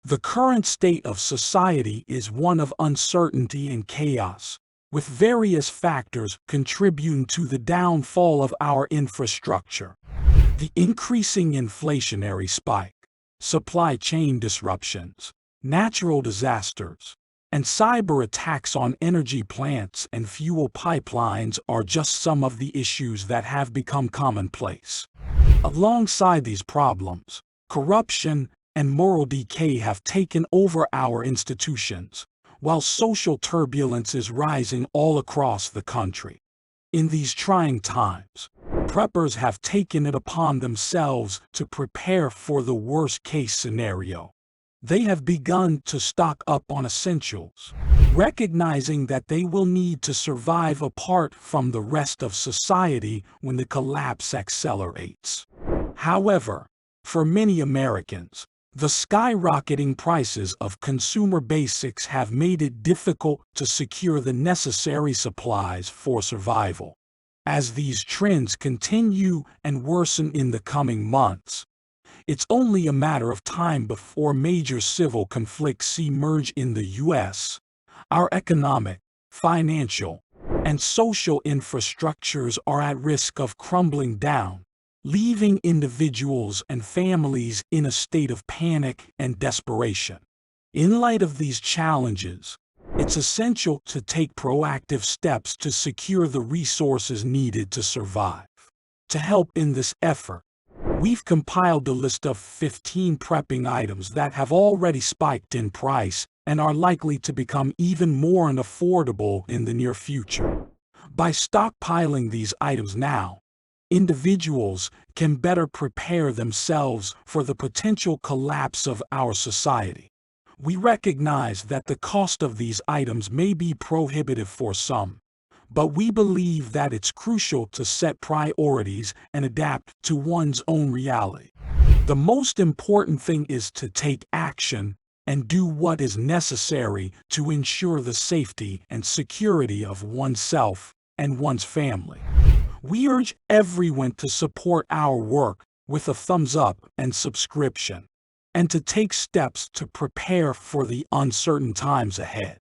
The current state of society is one of uncertainty and chaos, with various factors contributing to the downfall of our infrastructure. The increasing inflationary spike, supply chain disruptions, natural disasters, and cyber attacks on energy plants and fuel pipelines are just some of the issues that have become commonplace. Alongside these problems, corruption and moral decay have taken over our institutions, while social turbulence is rising all across the country. In these trying times, preppers have taken it upon themselves to prepare for the worst-case scenario. They have begun to stock up on essentials, recognizing that they will need to survive apart from the rest of society when the collapse accelerates. However, for many Americans, the skyrocketing prices of consumer basics have made it difficult to secure the necessary supplies for survival. As these trends continue and worsen in the coming months, it's only a matter of time before major civil conflicts emerge in the U.S. Our economic, financial, and social infrastructures are at risk of crumbling down, leaving individuals and families in a state of panic and desperation. In light of these challenges, it's essential to take proactive steps to secure the resources needed to survive. To help in this effort, we've compiled a list of 15 prepping items that have already spiked in price and are likely to become even more unaffordable in the near future. By stockpiling these items now, individuals can better prepare themselves for the potential collapse of our society. We recognize that the cost of these items may be prohibitive for some, but we believe that it's crucial to set priorities and adapt to one's own reality. The most important thing is to take action and do what is necessary to ensure the safety and security of oneself and one's family. We urge everyone to support our work with a thumbs up and subscription, and to take steps to prepare for the uncertain times ahead.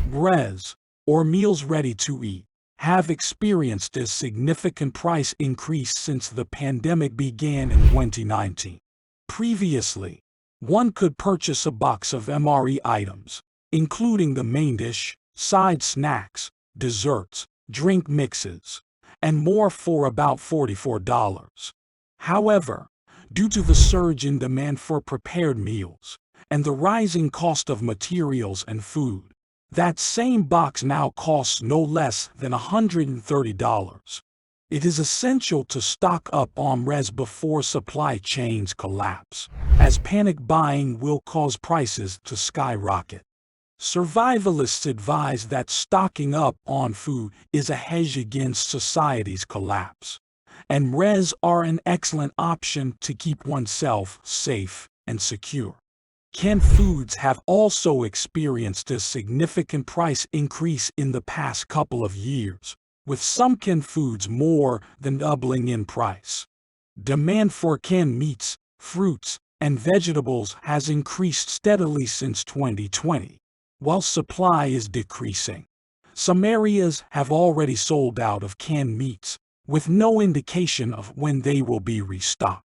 Res, or meals ready to eat, have experienced a significant price increase since the pandemic began in 2019. Previously, one could purchase a box of MRE items, including the main dish, side snacks, desserts, drink mixes, and more for about $44. However, due to the surge in demand for prepared meals and the rising cost of materials and food, that same box now costs no less than $130. It is essential to stock up on res before supply chains collapse, as panic buying will cause prices to skyrocket. Survivalists advise that stocking up on food is a hedge against society's collapse, and res are an excellent option to keep oneself safe and secure. Canned foods have also experienced a significant price increase in the past couple of years, with some canned foods more than doubling in price. Demand for canned meats, fruits, and vegetables has increased steadily since 2020. While supply is decreasing, some areas have already sold out of canned meats, with no indication of when they will be restocked.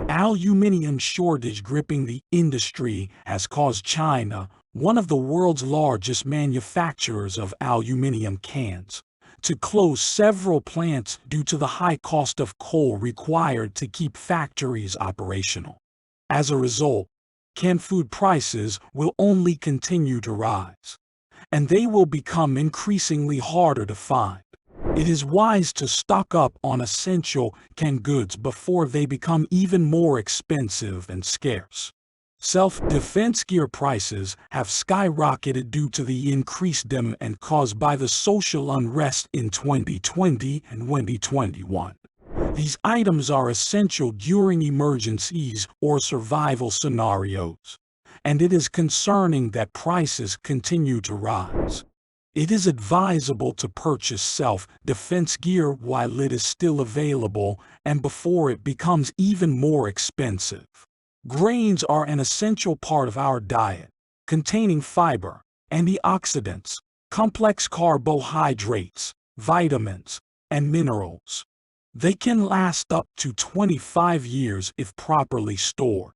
Aluminum shortage gripping the industry has caused China, one of the world's largest manufacturers of aluminum cans, to close several plants due to the high cost of coal required to keep factories operational. As a result, canned food prices will only continue to rise, and they will become increasingly harder to find. It is wise to stock up on essential canned goods before they become even more expensive and scarce. Self-defense gear prices have skyrocketed due to the increased demand caused by the social unrest in 2020 and 2021. These items are essential during emergencies or survival scenarios, and it is concerning that prices continue to rise. It is advisable to purchase self-defense gear while it is still available and before it becomes even more expensive. Grains are an essential part of our diet, containing fiber, antioxidants, complex carbohydrates, vitamins, and minerals. They can last up to 25 years if properly stored,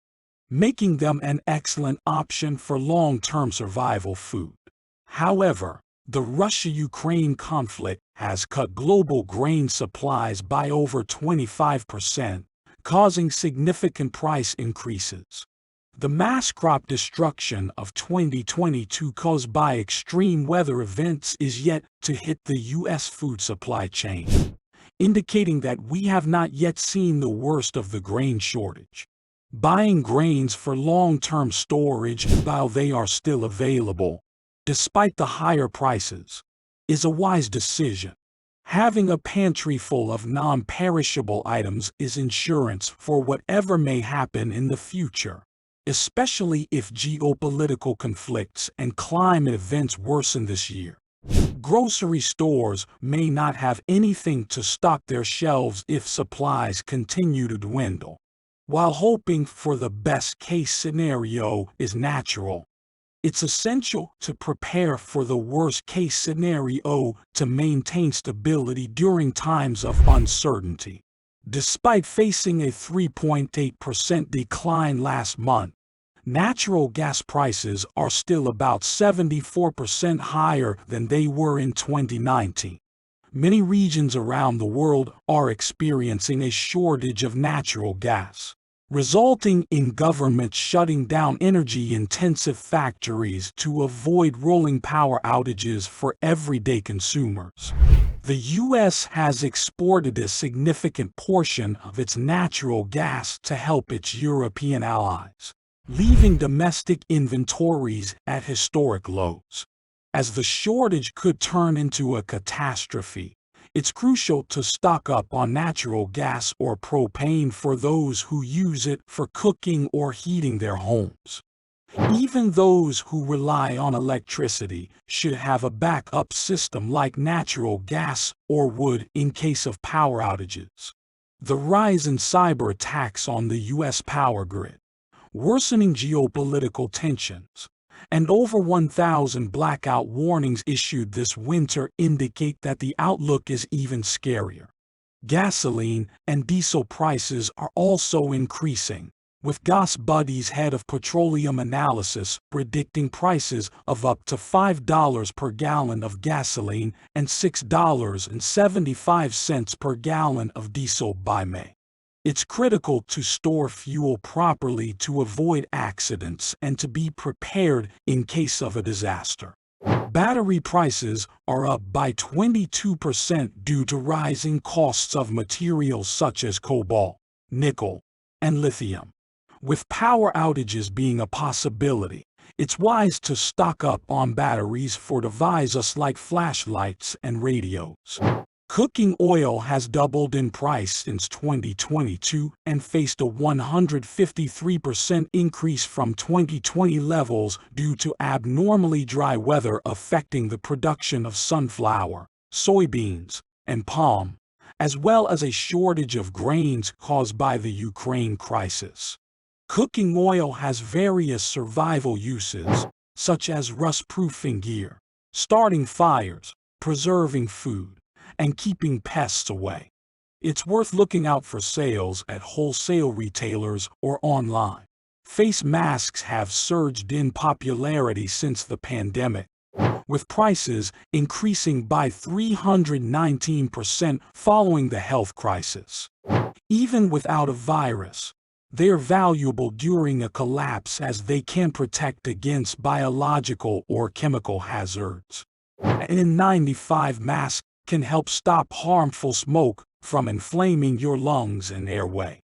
making them an excellent option for long-term survival food. However, the Russia-Ukraine conflict has cut global grain supplies by over 25%, causing significant price increases. The mass crop destruction of 2022 caused by extreme weather events is yet to hit the U.S. food supply chain, indicating that we have not yet seen the worst of the grain shortage. Buying grains for long-term storage while they are still available, despite the higher prices, is a wise decision. Having a pantry full of non-perishable items is insurance for whatever may happen in the future, especially if geopolitical conflicts and climate events worsen this year. Grocery stores may not have anything to stock their shelves if supplies continue to dwindle. While hoping for the best-case scenario is natural, it's essential to prepare for the worst-case scenario to maintain stability during times of uncertainty. Despite facing a 3.8% decline last month, natural gas prices are still about 74% higher than they were in 2019. Many regions around the world are experiencing a shortage of natural gas, resulting in governments shutting down energy-intensive factories to avoid rolling power outages for everyday consumers. The U.S. has exported a significant portion of its natural gas to help its European allies, leaving domestic inventories at historic lows. As the shortage could turn into a catastrophe, it's crucial to stock up on natural gas or propane for those who use it for cooking or heating their homes. Even those who rely on electricity should have a backup system like natural gas or wood in case of power outages. The rise in cyberattacks on the U.S. power grid, worsening geopolitical tensions, and over 1,000 blackout warnings issued this winter indicate that the outlook is even scarier. Gasoline and diesel prices are also increasing, with Gas Buddy's head of petroleum analysis predicting prices of up to $5 per gallon of gasoline and $6.75 per gallon of diesel by May. It's critical to store fuel properly to avoid accidents and to be prepared in case of a disaster. Battery prices are up by 22% due to rising costs of materials such as cobalt, nickel, and lithium. With power outages being a possibility, it's wise to stock up on batteries for devices like flashlights and radios. Cooking oil has doubled in price since 2022 and faced a 153% increase from 2020 levels due to abnormally dry weather affecting the production of sunflower, soybeans, and palm, as well as a shortage of grains caused by the Ukraine crisis. Cooking oil has various survival uses, such as rust-proofing gear, starting fires, preserving food, and keeping pests away. It's worth looking out for sales at wholesale retailers or online. Face masks have surged in popularity since the pandemic, with prices increasing by 319% following the health crisis. Even without a virus, they are valuable during a collapse as they can protect against biological or chemical hazards. An N95 mask can help stop harmful smoke from inflaming your lungs and airway.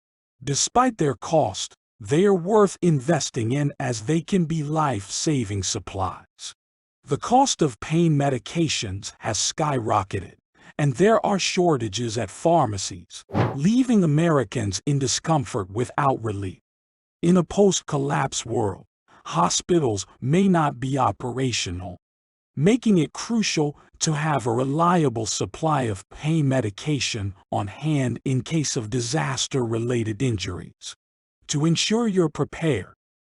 Despite their cost, they are worth investing in as they can be life-saving supplies. The cost of pain medications has skyrocketed, and there are shortages at pharmacies, leaving Americans in discomfort without relief. In a post-collapse world, hospitals may not be operational, making it crucial to have a reliable supply of pain medication on hand in case of disaster-related injuries. To ensure you're prepared,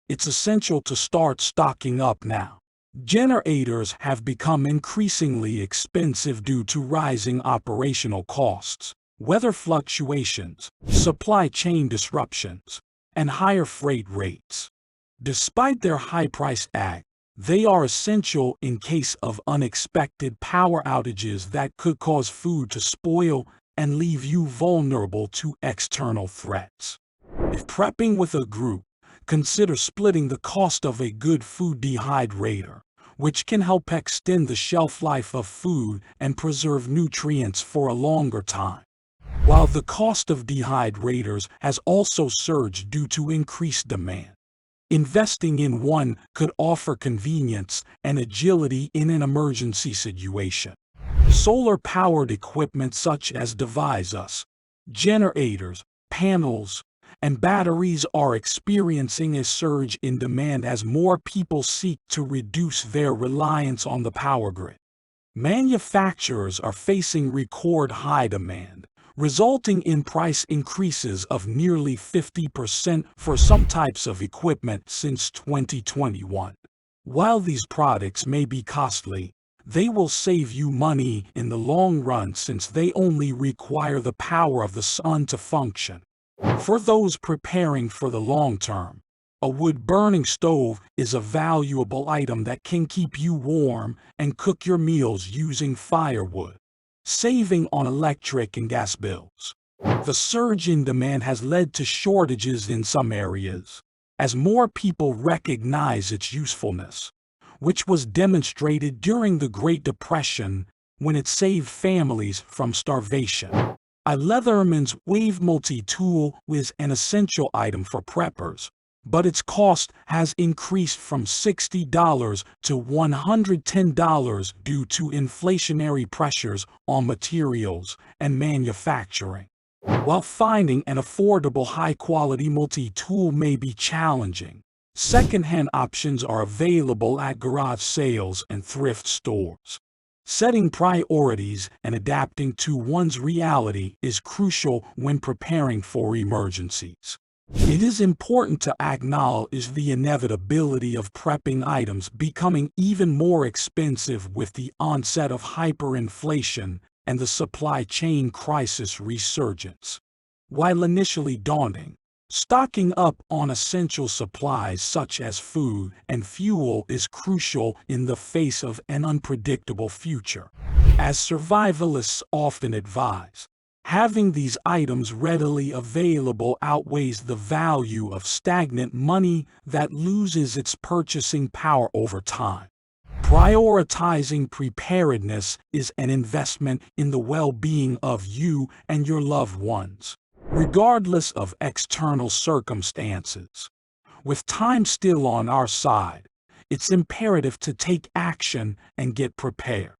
it's essential to start stocking up now. Generators have become increasingly expensive due to rising operational costs, weather fluctuations, supply chain disruptions, and higher freight rates. Despite their high price tag, they are essential in case of unexpected power outages that could cause food to spoil and leave you vulnerable to external threats. If prepping with a group, consider splitting the cost of a good food dehydrator, which can help extend the shelf life of food and preserve nutrients for a longer time. While the cost of dehydrators has also surged due to increased demand, investing in one could offer convenience and agility in an emergency situation. Solar-powered equipment such as devices, generators, panels, and batteries are experiencing a surge in demand as more people seek to reduce their reliance on the power grid. Manufacturers are facing record high demand, resulting in price increases of nearly 50% for some types of equipment since 2021. While these products may be costly, they will save you money in the long run since they only require the power of the sun to function. For those preparing for the long term, a wood-burning stove is a valuable item that can keep you warm and cook your meals using firewood, saving on electric and gas bills. The surge in demand has led to shortages in some areas, as more people recognize its usefulness, which was demonstrated during the Great Depression when it saved families from starvation. A Leatherman's Wave multi-tool is an essential item for preppers, but its cost has increased from $60 to $110 due to inflationary pressures on materials and manufacturing. While finding an affordable high-quality multi-tool may be challenging, second-hand options are available at garage sales and thrift stores. Setting priorities and adapting to one's reality is crucial when preparing for emergencies. It is important to acknowledge the inevitability of prepping items becoming even more expensive with the onset of hyperinflation and the supply chain crisis resurgence. While initially daunting, stocking up on essential supplies such as food and fuel is crucial in the face of an unpredictable future. As survivalists often advise, having these items readily available outweighs the value of stagnant money that loses its purchasing power over time. Prioritizing preparedness is an investment in the well-being of you and your loved ones, regardless of external circumstances. With time still on our side, it's imperative to take action and get prepared.